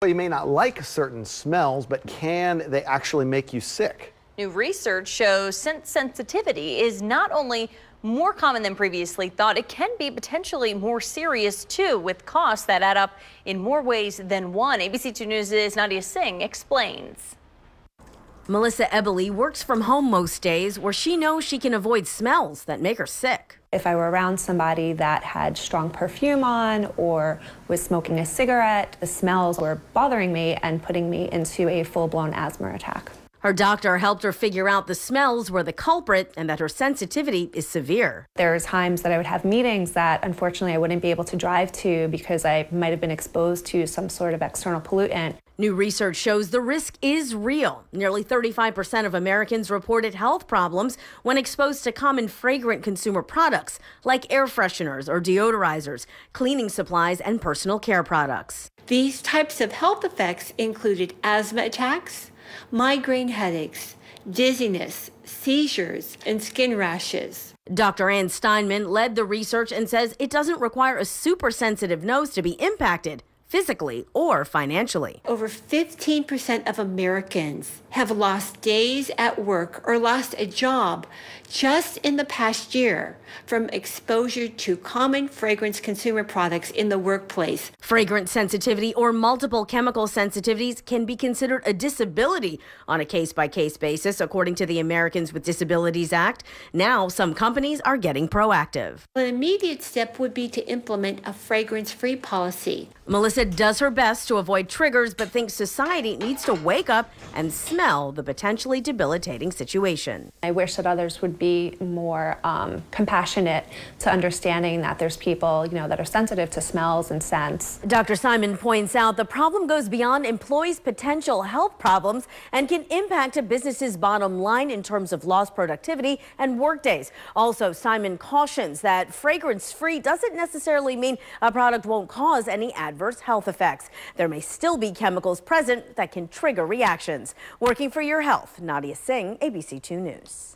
You may not like certain smells, but can they actually make you sick? New research shows scent sensitivity is not only more common than previously thought, it can be potentially more serious too, with costs that add up in more ways than one. ABC2 News' Nadia Singh explains. Melissa Ebele works from home most days, where she knows she can avoid smells that make her sick. If I were around somebody that had strong perfume on or was smoking a cigarette, the smells were bothering me and putting me into a full-blown asthma attack. Her doctor helped her figure out the smells were the culprit and that her sensitivity is severe. There are times that I would have meetings that unfortunately I wouldn't be able to drive to because I might have been exposed to some sort of external pollutant. New research shows the risk is real. Nearly 35% of Americans reported health problems when exposed to common fragrant consumer products like air fresheners or deodorizers, cleaning supplies, and personal care products. These types of health effects included asthma attacks, migraine headaches, dizziness, seizures, and skin rashes. Dr. Ann Steinman led the research and says it doesn't require a super sensitive nose to be impacted physically or financially. Over 15% of Americans have lost days at work or lost a job just in the past year from exposure to common fragrance consumer products in the workplace. Fragrance sensitivity or multiple chemical sensitivities can be considered a disability on a case-by-case basis, according to the Americans with Disabilities Act. Now, some companies are getting proactive. An immediate step would be to implement a fragrance-free policy. Melissa does her best to avoid triggers, but thinks society needs to wake up and smell the potentially debilitating situation. I wish that others would be more compassionate to understanding that there's people, that are sensitive to smells and scents. Dr. Simon points out the problem goes beyond employees' potential health problems and can impact a business's bottom line in terms of lost productivity and workdays. Also, Simon cautions that fragrance-free doesn't necessarily mean a product won't cause any adverse health effects. There may still be chemicals present that can trigger reactions. Working for your health, Nadia Singh, ABC2 News.